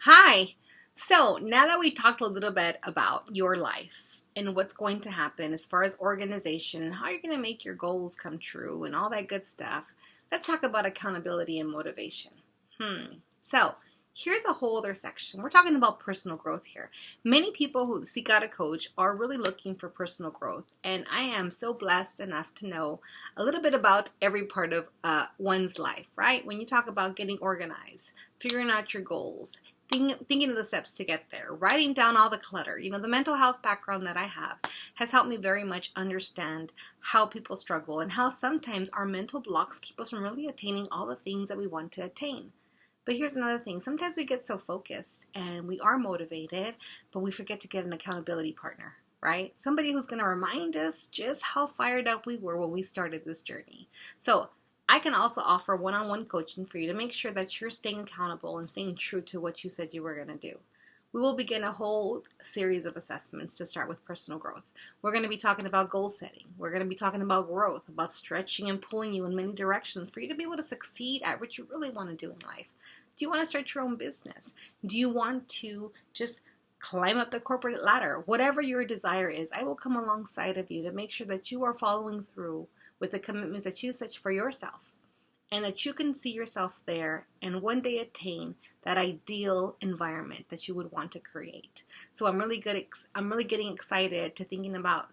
Hi. So now that we talked a little bit about your life and what's going to happen as far as organization, how you're going to make your goals come true and all that good stuff, let's talk about accountability and motivation. So here's a whole other section. We're talking about personal growth here. Many people who seek out a coach are really looking for personal growth, and I am so blessed enough to know a little bit about every part of one's life, right? When you talk about getting organized, figuring out your goals, thinking of the steps to get there, writing down all the clutter. The mental health background that I have has helped me very much understand how people struggle and how sometimes our mental blocks keep us from really attaining all the things that we want to attain. But here's another thing. Sometimes we get so focused and we are motivated, but we forget to get an accountability partner, right? Somebody who's going to remind us just how fired up we were when we started this journey. So I can also offer one-on-one coaching for you to make sure that you're staying accountable and staying true to what you said you were going to do. We will begin a whole series of assessments to start with personal growth. We're going to be talking about goal setting. We're going to be talking about growth, about stretching and pulling you in many directions for you to be able to succeed at what you really want to do in life. Do you want to start your own business? Do you want to just climb up the corporate ladder? Whatever your desire is, I will come alongside of you to make sure that you are following through with the commitments that you set for yourself, and that you can see yourself there and one day attain that ideal environment that you would want to create. So I'm really getting excited to thinking about.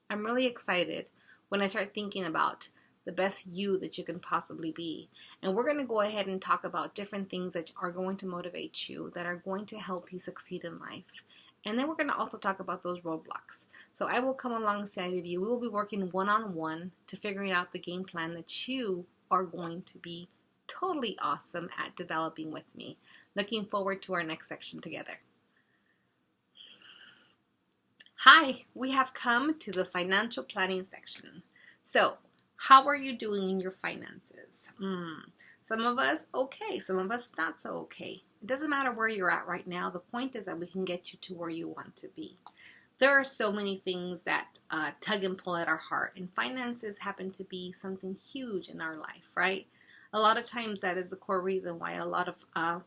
I'm really excited when I start thinking about the best you that you can possibly be. And we're going to go ahead and talk about different things that are going to motivate you, that are going to help you succeed in life. And then we're going to also talk about those roadblocks. So I will come alongside of you. We will be working one-on-one to figuring out the game plan that you are going to be totally awesome at developing with me. Looking forward to our next section together. Hi, we have come to the financial planning section. So how are you doing in your finances? Some of us okay, some of us not so okay. It doesn't matter where you're at right now. The point is that we can get you to where you want to be. There are so many things that tug and pull at our heart, and finances happen to be something huge in our life, right? A lot of times that is the core reason why a lot of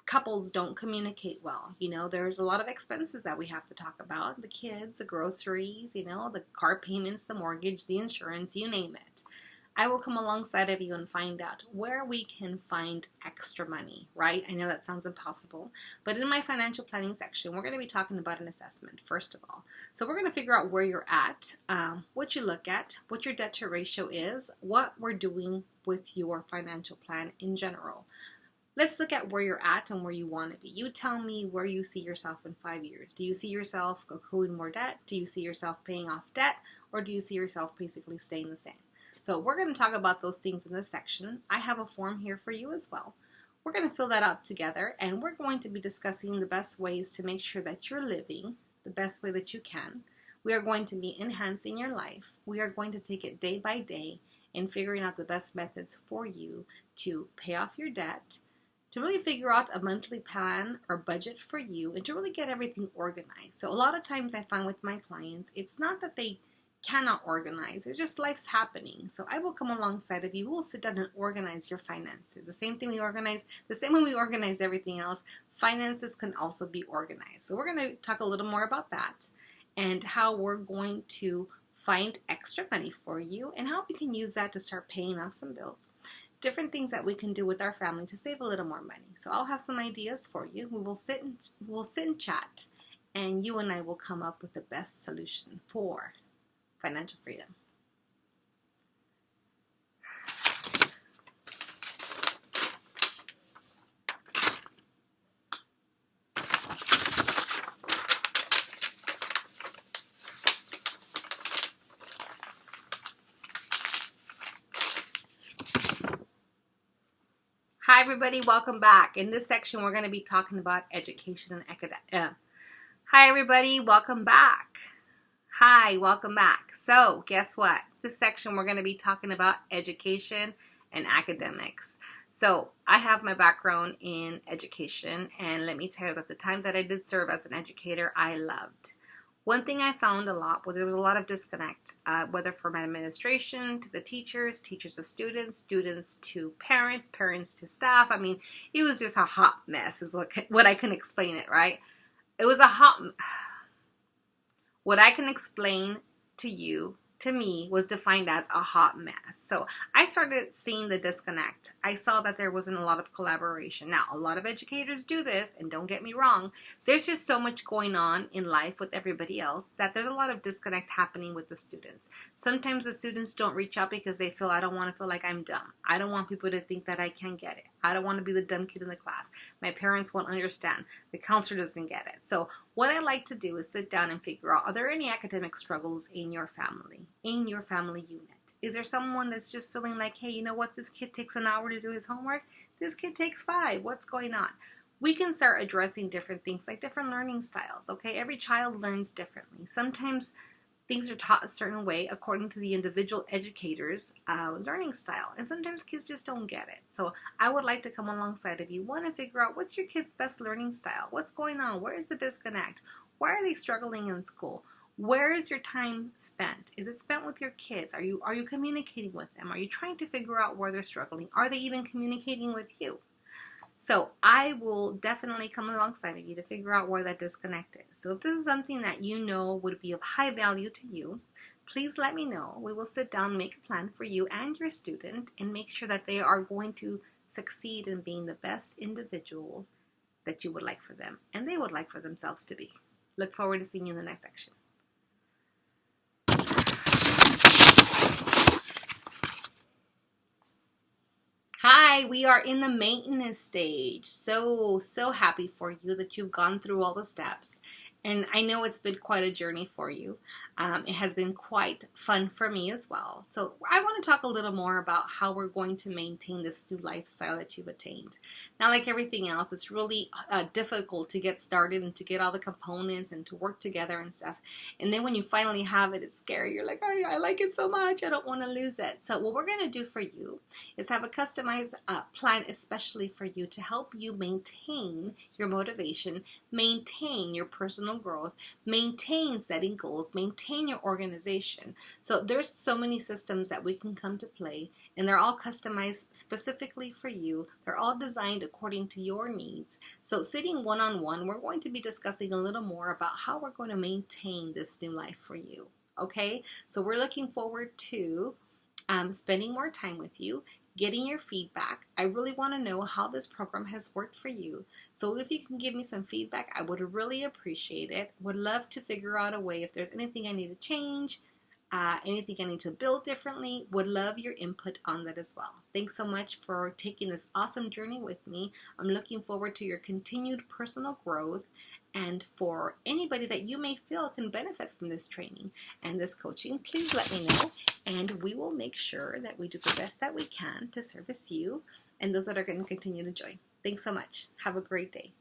couples don't communicate well. There's a lot of expenses that we have to talk about. The kids, the groceries, the car payments, the mortgage, the insurance, you name it. I will come alongside of you and find out where we can find extra money, right? I know that sounds impossible, but in my financial planning section, we're going to be talking about an assessment, first of all. So we're going to figure out where you're at, what you look at, what your debt to ratio is, what we're doing with your financial plan in general. Let's look at where you're at and where you want to be. You tell me where you see yourself in 5 years. Do you see yourself accruing more debt? Do you see yourself paying off debt? Or do you see yourself basically staying the same? So we're going to talk about those things in this section. I have a form here for you as well. We're going to fill that out together, and we're going to be discussing the best ways to make sure that you're living the best way that you can. We are going to be enhancing your life. We are going to take it day by day and figuring out the best methods for you to pay off your debt, to really figure out a monthly plan or budget for you, and to really get everything organized. So a lot of times I find with my clients, it's not that they cannot organize. It's just life's happening. So I will come alongside of you. We will sit down and organize your finances. The same way we organize everything else, finances can also be organized. So we're going to talk a little more about that and how we're going to find extra money for you and how we can use that to start paying off some bills. Different things that we can do with our family to save a little more money. So I'll have some ideas for you. We'll sit and chat, and you and I will come up with the best solution for financial freedom. Hi everybody, welcome back. In this section we're going to be talking about education and academic. Hi everybody, welcome back. Hi, welcome back. So guess what? This section we're going to be talking about education and academics. So I have my background in education, and let me tell you that the time that I did serve as an educator, I loved. One thing I found a lot, there was a lot of disconnect, whether from administration to the teachers, teachers to students, students to parents, parents to staff. I mean, it was just a hot mess is what I can explain it, right? It was a hot, what I can explain to you, to me, was defined as a hot mess. So I started seeing the disconnect. I saw that there wasn't a lot of collaboration. Now, a lot of educators do this, and don't get me wrong, there's just so much going on in life with everybody else that there's a lot of disconnect happening with the students. Sometimes the students don't reach out because they feel, I don't want to feel like I'm dumb. I don't want people to think that I can't get it. I don't want to be the dumb kid in the class. My parents won't understand. The counselor doesn't get it. So what I like to do is sit down and figure out, are there any academic struggles in your family unit? Is there someone that's just feeling like, hey, you know what? This kid takes an hour to do his homework. This kid takes 5. What's going on? We can start addressing different things, like different learning styles, okay? Every child learns differently. Sometimes things are taught a certain way according to the individual educator's learning style. And sometimes kids just don't get it. So I would like to come alongside of you, one, and figure out what's your kid's best learning style? What's going on? Where is the disconnect? Why are they struggling in school? Where is your time spent? Is it spent with your kids? Are you communicating with them? Are you trying to figure out where they're struggling? Are they even communicating with you? So I will definitely come alongside of you to figure out where that disconnect is. So if this is something that you know would be of high value to you, please let me know. We will sit down, make a plan for you and your student, and make sure that they are going to succeed in being the best individual that you would like for them and they would like for themselves to be. Look forward to seeing you in the next section. Hi, we are in the maintenance stage. So happy for you that you've gone through all the steps. And I know it's been quite a journey for you. It has been quite fun for me as well. So I want to talk a little more about how we're going to maintain this new lifestyle that you've attained. Now, like everything else, it's really difficult to get started and to get all the components and to work together and stuff. And then when you finally have it, it's scary. You're like, I like it so much. I don't want to lose it. So what we're going to do for you is have a customized plan especially for you to help you maintain your motivation, maintain your personal growth, maintain setting goals, maintain your organization. So there's so many systems that we can come to play, and they're all customized specifically for you. They're all designed according to your needs. So sitting one-on-one, we're going to be discussing a little more about how we're going to maintain this new life for you. Okay? So we're looking forward to spending more time with you, getting your feedback. I really want to know how this program has worked for you. So if you can give me some feedback, I would really appreciate it. Would love to figure out a way if there's anything I need to change, anything I need to build differently. Would love your input on that as well. Thanks so much for taking this awesome journey with me. I'm looking forward to your continued personal growth, and for anybody that you may feel can benefit from this training and this coaching, please let me know, and we will make sure that we do the best that we can to service you and those that are going to continue to join. Thanks so much. Have a great day.